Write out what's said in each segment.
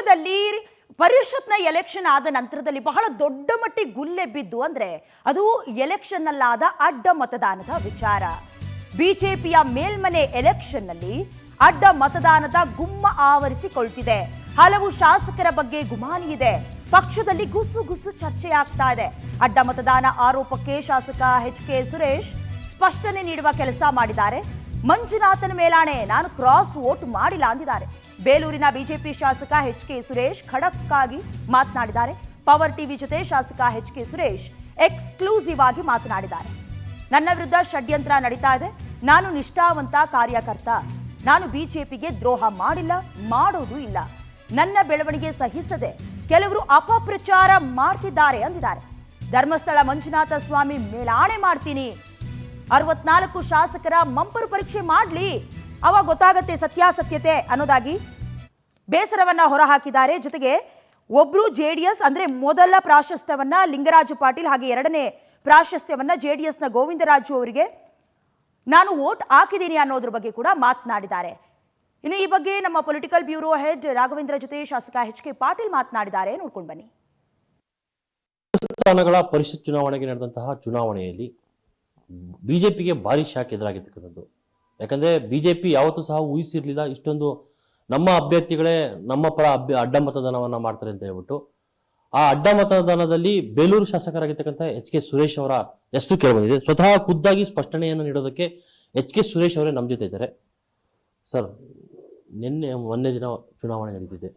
ಪಕ್ಷದಲ್ಲಿ ಪರಿಷತ್ನ ಎಲೆಕ್ಷನ್ ಆದ ನಂತರದಲ್ಲಿ ಬಹಳ ದೊಡ್ಡ ಮಟ್ಟಿಗೆ ಗುಲ್ಲೆ ಬಿದ್ದು ಅಂದ್ರೆ ಅದು ಎಲೆಕ್ಷನ್ ನಲ್ಲಾದ ಅಡ್ಡ ಮತದಾನದ ವಿಚಾರ. ಬಿಜೆಪಿಯ ಮೇಲ್ಮನೆ ಎಲೆಕ್ಷನ್ ನಲ್ಲಿ ಅಡ್ಡ ಮತದಾನದ ಗುಮ್ಮ ಆವರಿಸಿಕೊಳ್ತಿದೆ. ಹಲವು ಶಾಸಕರ ಬಗ್ಗೆ ಗುಮಾನಿ ಇದೆ. ಪಕ್ಷದಲ್ಲಿ ಗುಸು ಚರ್ಚೆ ಆಗ್ತಾ ಇದೆ. ಅಡ್ಡ ಮತದಾನ ಆರೋಪಕ್ಕೆ ಶಾಸಕ ಎಚ್.ಕೆ. ಸುರೇಶ್ ಸ್ಪಷ್ಟನೆ ನೀಡುವ ಕೆಲಸ ಮಾಡಿದ್ದಾರೆ. ಮಂಜುನಾಥನ ಮೇಲಾಣೆ, ನಾನು ಕ್ರಾಸ್ ವೋಟ್ ಮಾಡಿಲ್ಲ ಅಂದಿದ್ದಾರೆ. ಬೇಲೂರಿನ ಬಿಜೆಪಿ ಶಾಸಕ ಎಚ್.ಕೆ. ಸುರೇಶ್ ಖಡಕ್ ಆಗಿ ಮಾತನಾಡಿದ್ದಾರೆ. ಪವರ್ ಟಿವಿ ಜೊತೆ ಶಾಸಕ ಎಚ್.ಕೆ. ಸುರೇಶ್ ಎಕ್ಸ್ಕ್ಲೂಸಿವ್ ಆಗಿ ಮಾತನಾಡಿದ್ದಾರೆ. ನನ್ನ ವಿರುದ್ಧ ಷಡ್ಯಂತ್ರ ನಡೀತಾ ಇದೆ. ನಾನು ನಿಷ್ಠಾವಂತ ಕಾರ್ಯಕರ್ತ. ನಾನು ಬಿಜೆಪಿಗೆ ದ್ರೋಹ ಮಾಡಿಲ್ಲ, ಮಾಡೋದು ಇಲ್ಲ. ನನ್ನ ಬೆಳವಣಿಗೆ ಸಹಿಸದೆ ಕೆಲವರು ಅಪಪ್ರಚಾರ ಮಾಡ್ತಿದ್ದಾರೆ ಅಂದಿದ್ದಾರೆ. ಧರ್ಮಸ್ಥಳ ಮಂಜುನಾಥ ಸ್ವಾಮಿ ಮೇಲಾಣೆ ಮಾಡ್ತೀನಿ, 64 ಶಾಸಕರ ಮಂಪರು ಪರೀಕ್ಷೆ ಮಾಡ್ಲಿ, ಅವಾಗ ಗೊತ್ತಾಗತ್ತೆ ಸತ್ಯಾಸತ್ಯತೆ ಅನ್ನೋದಾಗಿ ಬೇಸರವನ್ನ ಹೊರಹಾಕಿದ್ದಾರೆ. ಜೊತೆಗೆ ಒಬ್ರು ಜೆಡಿಎಸ್ ಅಂದ್ರೆ ಮೊದಲ ಪ್ರಾಶಸ್ತ್ಯವನ್ನ ಲಿಂಗರಾಜು ಪಾಟೀಲ್, ಹಾಗೆ ಎರಡನೇ ಪ್ರಾಶಸ್ತ್ಯವನ್ನ ಜೆಡಿಎಸ್ನ ಗೋವಿಂದರಾಜು ಅವರಿಗೆ ನಾನು ವೋಟ್ ಹಾಕಿದ್ದೀನಿ ಅನ್ನೋದ್ರ ಬಗ್ಗೆ ಕೂಡ ಮಾತನಾಡಿದ್ದಾರೆ. ಇನ್ನು ಈ ಬಗ್ಗೆ ನಮ್ಮ ಪೊಲಿಟಿಕಲ್ ಬ್ಯೂರೋ ಹೆಡ್ ರಾಘವೇಂದ್ರ ಜೊತೆ ಶಾಸಕ ಎಚ್.ಕೆ. ಪಾಟೀಲ್ ಮಾತನಾಡಿದ್ದಾರೆ. ನೋಡ್ಕೊಂಡು ಬನ್ನಿ. ಸ್ಥಾನಗಳ ಪರಿಷತ್ ಚುನಾವಣೆಗೆ ನಡೆದಂತಹ ಚುನಾವಣೆಯಲ್ಲಿ ಬಿಜೆಪಿಗೆ ಭಾರಿ ಶಾಕ್ ಎದುರಾಗಿರ್ತಕ್ಕಂಥದ್ದು. ಯಾಕಂದ್ರೆ ಬಿಜೆಪಿ ಯಾವತ್ತೂ ಸಹ ಊಹಿಸಿರ್ಲಿಲ್ಲ ಇಷ್ಟೊಂದು ನಮ್ಮ ಅಭ್ಯರ್ಥಿಗಳೇ ನಮ್ಮ ಪರ ಅಡ್ಡ ಮತದಾನವನ್ನ ಮಾಡ್ತಾರೆ ಅಂತ ಹೇಳ್ಬಿಟ್ಟು. ಆ ಅಡ್ಡ ಮತದಾನದಲ್ಲಿ ಬೇಲೂರು ಶಾಸಕರಾಗಿರ್ತಕ್ಕಂಥ ಎಚ್.ಕೆ. ಸುರೇಶ್ ಅವರ ಹೆಸರು ಕೇಳಿಬಂದಿದೆ. ಸ್ವತಃ ಖುದ್ದಾಗಿ ಸ್ಪಷ್ಟನೆಯನ್ನು ನೀಡೋದಕ್ಕೆ ಎಚ್.ಕೆ. ಸುರೇಶ್ ಅವರೇ ನಮ್ಮ ಜೊತೆ ಇದ್ದಾರೆ. ಸರ್, ಮೊನ್ನೆ ದಿನ ಚುನಾವಣೆ ನಡೀತಿದೆ.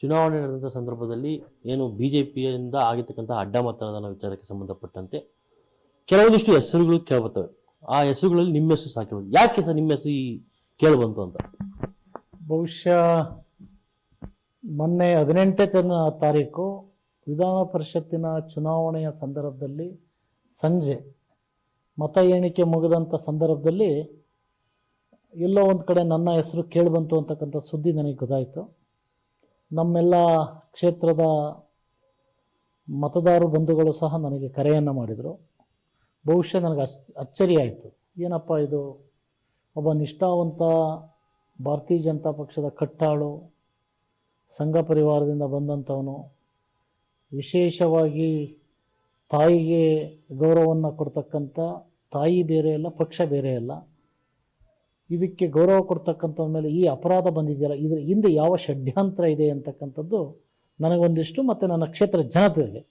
ಚುನಾವಣೆ ನಡೆದಂಥ ಸಂದರ್ಭದಲ್ಲಿ ಏನು ಬಿಜೆಪಿಯಿಂದ ಆಗಿರ್ತಕ್ಕಂಥ ಅಡ್ಡ ಮತದಾನ ವಿಚಾರಕ್ಕೆ ಸಂಬಂಧಪಟ್ಟಂತೆ ಕೆಲವೊಂದಿಷ್ಟು ಹೆಸರುಗಳು ಕೇಳ್ಬರ್ತವೆ. ಆ ಹೆಸರುಗಳಲ್ಲಿ ನಿಮ್ಮ ಹೆಸರು ಸಾಕಿರೋದು ಯಾಕೆ ಸರ್ ನಿಮ್ಮ ಹೆಸರು ಕೇಳಿಬಂತು ಅಂತ? ಬಹುಶಃ ಮೊನ್ನೆ 18ನೇ ತಾರೀಕು ವಿಧಾನ ಪರಿಷತ್ತಿನ ಚುನಾವಣೆಯ ಸಂದರ್ಭದಲ್ಲಿ ಸಂಜೆ ಮತ ಎಣಿಕೆ ಮುಗಿದಂಥ ಸಂದರ್ಭದಲ್ಲಿ ಎಲ್ಲೋ ಒಂದು ಕಡೆ ನನ್ನ ಹೆಸರು ಕೇಳಿಬಂತು ಅಂತಕ್ಕಂಥ ಸುದ್ದಿ ನನಗೆ ಗೊತ್ತಾಯಿತು. ನಮ್ಮೆಲ್ಲ ಕ್ಷೇತ್ರದ ಮತದಾರ ಬಂಧುಗಳು ಸಹ ನನಗೆ ಕರೆಯನ್ನು ಮಾಡಿದರು. ಬಹುಶಃ ನನಗೆ ಅಚ್ಚರಿ ಆಯಿತು. ಏನಪ್ಪ ಇದು, ಒಬ್ಬ ನಿಷ್ಠಾವಂತ ಭಾರತೀಯ ಜನತಾ ಪಕ್ಷದ ಕಟ್ಟಾಳು, ಸಂಘ ಪರಿವಾರದಿಂದ ಬಂದಂಥವನು, ವಿಶೇಷವಾಗಿ ತಾಯಿಗೆ ಗೌರವವನ್ನು ಕೊಡ್ತಕ್ಕಂಥ, ತಾಯಿ ಬೇರೆ ಅಲ್ಲ ಪಕ್ಷ ಬೇರೆ ಅಲ್ಲ, ಇದಕ್ಕೆ ಗೌರವ ಕೊಡ್ತಕ್ಕಂಥವ್ರ ಮೇಲೆ ಈ ಅಪರಾಧ ಬಂದಿದೆಯಲ್ಲ, ಇದರ ಹಿಂದೆ ಯಾವ ಷಡ್ಯಂತ್ರ ಇದೆ ಅಂತಕ್ಕಂಥದ್ದು ನನಗೊಂದಿಷ್ಟು ಮತ್ತು ನನ್ನ ಕ್ಷೇತ್ರ ಜನತೆಗೆ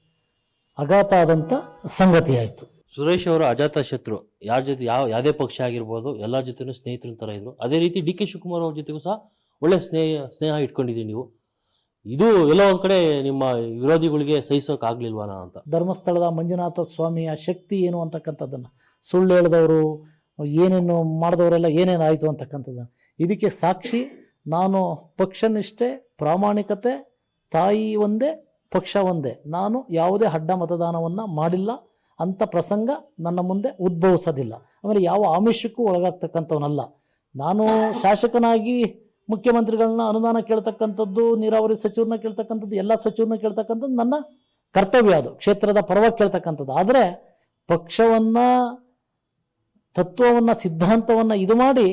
ಆಘಾತ ಆದಂಥ ಸಂಗತಿ ಆಯಿತು. ಸುರೇಶ್ ಅವರು ಅಜಾತ ಶತ್ರು, ಯಾರ ಜೊತೆ ಯಾವುದೇ ಪಕ್ಷ ಆಗಿರ್ಬೋದು ಎಲ್ಲರ ಜೊತೆನೂ ಸ್ನೇಹಿತರ ಥರ ಇದ್ರು. ಅದೇ ರೀತಿ ಡಿ.ಕೆ. ಶಿವಕುಮಾರ್ ಅವ್ರ ಜೊತೆಗೂ ಸಹ ಒಳ್ಳೆ ಸ್ನೇಹ ಇಟ್ಕೊಂಡಿದ್ದೀವಿ ನೀವು. ಇದು ಎಲ್ಲೋ ಒಂದು ಕಡೆ ನಿಮ್ಮ ವಿರೋಧಿಗಳಿಗೆ ಸಹಿಸೋಕ್ಕಾಗ್ಲಿಲ್ವಾನ ಅಂತ. ಧರ್ಮಸ್ಥಳದ ಮಂಜುನಾಥ ಸ್ವಾಮಿಯ ಶಕ್ತಿ ಏನು ಅಂತಕ್ಕಂಥದ್ದನ್ನು, ಸುಳ್ಳು ಹೇಳಿದವರು ಏನೇನು ಮಾಡಿದವರೆಲ್ಲ ಏನೇನು ಆಯಿತು ಅಂತಕ್ಕಂಥದ್ದನ್ನು, ಇದಕ್ಕೆ ಸಾಕ್ಷಿ ನಾನು ಪಕ್ಷನಿಷ್ಠೆ, ಪ್ರಾಮಾಣಿಕತೆ, ತಾಯಿ ಒಂದೇ ಪಕ್ಷ ಒಂದೇ, ನಾನು ಯಾವುದೇ ಅಡ್ಡ ಮತದಾನವನ್ನು ಮಾಡಿಲ್ಲ ಅಂಥ ಪ್ರಸಂಗ ನನ್ನ ಮುಂದೆ ಉದ್ಭವಿಸೋದಿಲ್ಲ. ಆಮೇಲೆ ಯಾವ ಆಮಿಷಕ್ಕೂ ಒಳಗಾಗ್ತಕ್ಕಂಥವನಲ್ಲ. ನಾನು ಶಾಸಕನಾಗಿ ಮುಖ್ಯಮಂತ್ರಿಗಳನ್ನ ಅನುದಾನ ಕೇಳ್ತಕ್ಕಂಥದ್ದು, ನೀರಾವರಿ ಸಚಿವರನ್ನ ಕೇಳ್ತಕ್ಕಂಥದ್ದು, ಎಲ್ಲ ಸಚಿವರನ್ನ ಕೇಳ್ತಕ್ಕಂಥದ್ದು ನನ್ನ ಕರ್ತವ್ಯ, ಅದು ಕ್ಷೇತ್ರದ ಪರವಾಗಿ ಕೇಳ್ತಕ್ಕಂಥದ್ದು. ಆದರೆ ಪಕ್ಷವನ್ನು, ತತ್ವವನ್ನು, ಸಿದ್ಧಾಂತವನ್ನು ಇದು ಮಾಡಿ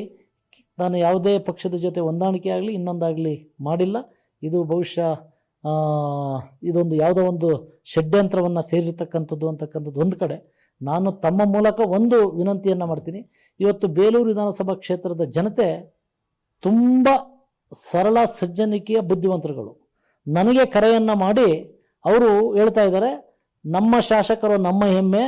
ನಾನು ಯಾವುದೇ ಪಕ್ಷದ ಜೊತೆ ಹೊಂದಾಣಿಕೆ ಆಗಲಿ ಇನ್ನೊಂದಾಗಲಿ ಮಾಡಿಲ್ಲ. ಇದು ಬಹುಶಃ ಇದೊಂದು ಯಾವುದೋ ಒಂದು ಷಡ್ಯಂತ್ರವನ್ನು ಸೇರಿರ್ತಕ್ಕಂಥದ್ದು ಅಂತಕ್ಕಂಥದ್ದು ಒಂದು ಕಡೆ. ನಾನು ತಮ್ಮ ಮೂಲಕ ಒಂದು ವಿನಂತಿಯನ್ನು ಮಾಡ್ತೀನಿ. ಇವತ್ತು ಬೇಲೂರು ವಿಧಾನಸಭಾ ಕ್ಷೇತ್ರದ ಜನತೆ ತುಂಬ ಸರಳ ಸಜ್ಜನಿಕೆಯ ಬುದ್ಧಿವಂತರುಗಳು. ನನಗೆ ಕರೆಯನ್ನು ಮಾಡಿ ಅವರು ಹೇಳ್ತಾ ಇದ್ದಾರೆ, ನಮ್ಮ ಶಾಸಕರು ನಮ್ಮ ಹೆಮ್ಮೆ,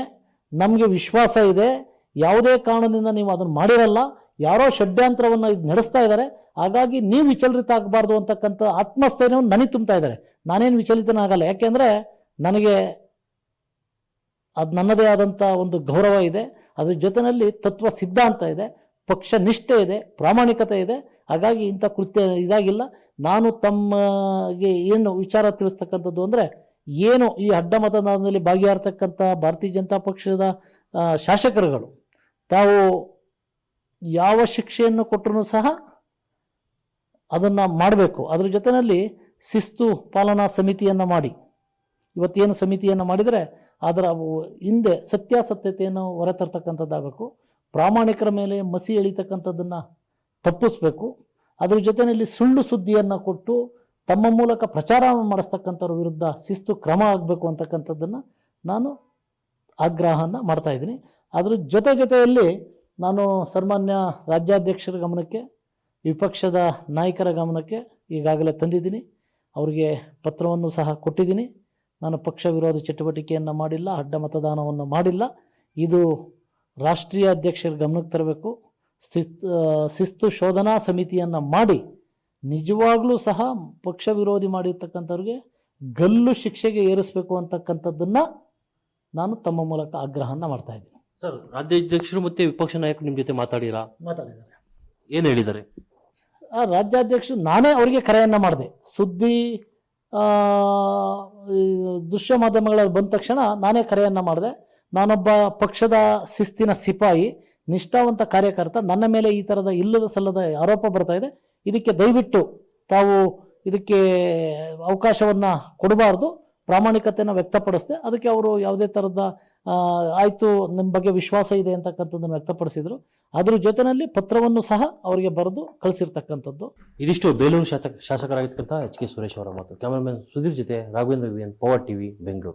ನಮಗೆ ವಿಶ್ವಾಸ ಇದೆ, ಯಾವುದೇ ಕಾರಣದಿಂದ ನೀವು ಅದನ್ನು ಮಾಡಿರಲ್ಲ, ಯಾರೋ ಷಡ್ಯಂತ್ರವನ್ನು ಇದು ನಡೆಸ್ತಾ ಇದ್ದಾರೆ, ಹಾಗಾಗಿ ನೀವು ವಿಚಲಿತ ಆಗಬಾರ್ದು ಅಂತಕ್ಕಂಥ ಆತ್ಮಸ್ಥೈರ್ಯವನ್ನು ನನಗೆ ತುಂಬ್ತಾ ಇದ್ದಾರೆ. ನಾನೇನು ವಿಚಲಿತನಾಗಲ್ಲ, ಯಾಕೆಂದರೆ ನನಗೆ ಅದು ನನ್ನದೇ ಆದಂಥ ಒಂದು ಗೌರವ ಇದೆ, ಅದ್ರ ಜೊತೆಯಲ್ಲಿ ತತ್ವ ಸಿದ್ಧಾಂತ ಇದೆ, ಪಕ್ಷ ನಿಷ್ಠೆ ಇದೆ, ಪ್ರಾಮಾಣಿಕತೆ ಇದೆ. ಹಾಗಾಗಿ ಇಂಥ ಕೃತ್ಯ ಇದಾಗಿಲ್ಲ. ನಾನು ತಮಗೆ ಏನು ವಿಚಾರ ತಿಳಿಸ್ತಕ್ಕಂಥದ್ದು ಅಂದರೆ, ಏನು ಈ ಅಡ್ಡ ಮತದಾನದಲ್ಲಿ ಭಾಗಿಯಾಗ್ತಕ್ಕಂಥ ಭಾರತೀಯ ಜನತಾ ಪಕ್ಷದ ಶಾಸಕರುಗಳು ತಾವು ಯಾವ ಶಿಕ್ಷೆಯನ್ನು ಕೊಟ್ಟರೂ ಸಹ ಅದನ್ನು ಮಾಡಬೇಕು. ಅದ್ರ ಜೊತೆಯಲ್ಲಿ ಶಿಸ್ತು ಪಾಲನಾ ಸಮಿತಿಯನ್ನು ಮಾಡಿ, ಇವತ್ತೇನು ಸಮಿತಿಯನ್ನು ಮಾಡಿದರೆ ಅದರ ಹಿಂದೆ ಸತ್ಯಾಸತ್ಯತೆಯನ್ನು ಹೊರತರ್ತಕ್ಕಂಥದ್ದಾಗಬೇಕು. ಪ್ರಾಮಾಣಿಕರ ಮೇಲೆ ಮಸಿ ಎಳಿತಕ್ಕಂಥದ್ದನ್ನು ತಪ್ಪಿಸ್ಬೇಕು. ಅದ್ರ ಜೊತೆಯಲ್ಲಿ ಸುಳ್ಳು ಸುದ್ದಿಯನ್ನು ಕೊಟ್ಟು ತಮ್ಮ ಮೂಲಕ ಪ್ರಚಾರ ಮಾಡಿಸ್ತಕ್ಕಂಥವ್ರ ವಿರುದ್ಧ ಶಿಸ್ತು ಕ್ರಮ ಆಗಬೇಕು ಅಂತಕ್ಕಂಥದ್ದನ್ನು ನಾನು ಆಗ್ರಹನ ಮಾಡ್ತಾ ಇದ್ದೀನಿ. ಅದ್ರ ಜೊತೆಯಲ್ಲಿ ನಾನು ಸನ್ಮಾನ್ಯ ರಾಜ್ಯಾಧ್ಯಕ್ಷರ ಗಮನಕ್ಕೆ, ವಿಪಕ್ಷದ ನಾಯಕರ ಗಮನಕ್ಕೆ ಈಗಾಗಲೇ ತಂದಿದ್ದೀನಿ. ಅವರಿಗೆ ಪತ್ರವನ್ನು ಸಹ ಕೊಟ್ಟಿದ್ದೀನಿ. ನಾನು ಪಕ್ಷ ವಿರೋಧಿ ಚಟುವಟಿಕೆಯನ್ನು ಮಾಡಿಲ್ಲ, ಅಡ್ಡ ಮತದಾನವನ್ನು ಮಾಡಿಲ್ಲ. ಇದು ರಾಷ್ಟ್ರೀಯ ಅಧ್ಯಕ್ಷರ ಗಮನಕ್ಕೆ ತರಬೇಕು. ಶಿಸ್ತು ಶೋಧನಾ ಸಮಿತಿಯನ್ನು ಮಾಡಿ ನಿಜವಾಗ್ಲೂ ಸಹ ಪಕ್ಷ ವಿರೋಧಿ ಮಾಡಿರ್ತಕ್ಕಂಥವ್ರಿಗೆ ಗಲ್ಲು ಶಿಕ್ಷೆಗೆ ಏರಿಸಬೇಕು ಅಂತಕ್ಕಂಥದ್ದನ್ನು ನಾನು ತಮ್ಮ ಮೂಲಕ ಆಗ್ರಹನ ಮಾಡ್ತಾ ಇದ್ದೀನಿ. ಸರ್, ರಾಜ್ಯಾಧ್ಯಕ್ಷರು ಮತ್ತೆ ವಿಪಕ್ಷ ನಾಯಕರು ನಿಮ್ಮ ಜೊತೆ ಮಾತಾಡಿದ್ದಾರೆ. ಏನು ಹೇಳಿದ್ದಾರೆ? ಆ ರಾಜ್ಯಾಧ್ಯಕ್ಷರು ನಾನೇ ಅವರಿಗೆ ಕರೆಯನ್ನು ಮಾಡಿದೆ. ಸುದ್ದಿ ದೃಶ್ಯ ಮಾಧ್ಯಮಗಳಲ್ಲಿ ಬಂದ ತಕ್ಷಣ ನಾನೇ ಕರೆಯನ್ನು ಮಾಡಿದೆ. ನಾನೊಬ್ಬ ಪಕ್ಷದ ಶಿಸ್ತಿನ ಸಿಪಾಯಿ, ನಿಷ್ಠಾವಂತ ಕಾರ್ಯಕರ್ತ. ನನ್ನ ಮೇಲೆ ಈ ಥರದ ಇಲ್ಲದ ಸಲ್ಲದ ಆರೋಪ ಬರ್ತಾ ಇದೆ. ಇದಕ್ಕೆ ದಯವಿಟ್ಟು ತಾವು ಇದಕ್ಕೆ ಅವಕಾಶವನ್ನು ಕೊಡಬಾರ್ದು, ಪ್ರಾಮಾಣಿಕತೆಯನ್ನು ವ್ಯಕ್ತಪಡಿಸಿದೆ. ಅದಕ್ಕೆ ಅವರು ಯಾವುದೇ ಥರದ ಆಯಿತು, ನಿಮ್ಮ ಬಗ್ಗೆ ವಿಶ್ವಾಸ ಇದೆ ಅಂತಕ್ಕಂಥದ್ದನ್ನು ವ್ಯಕ್ತಪಡಿಸಿದರು. ಅದ್ರ ಜೊತೆಯಲ್ಲಿ ಪತ್ರವನ್ನು ಸಹ ಅವರಿಗೆ ಬರೆದು ಕಳಿಸಿರ್ತಕ್ಕಂಥದ್ದು. ಇದಿಷ್ಟು ಬೇಲೂರು ಶಾಸಕರಾಗಿರ್ತಕ್ಕಂಥ ಎಚ್ ಕೆ ಸುರೇಶ್ ಅವರ ಮಾತು. ಕ್ಯಾಮರಾಮನ್ ಸುಧೀರ್ ಜೊತೆ Raghavendra V N, power TV, Bengaluru.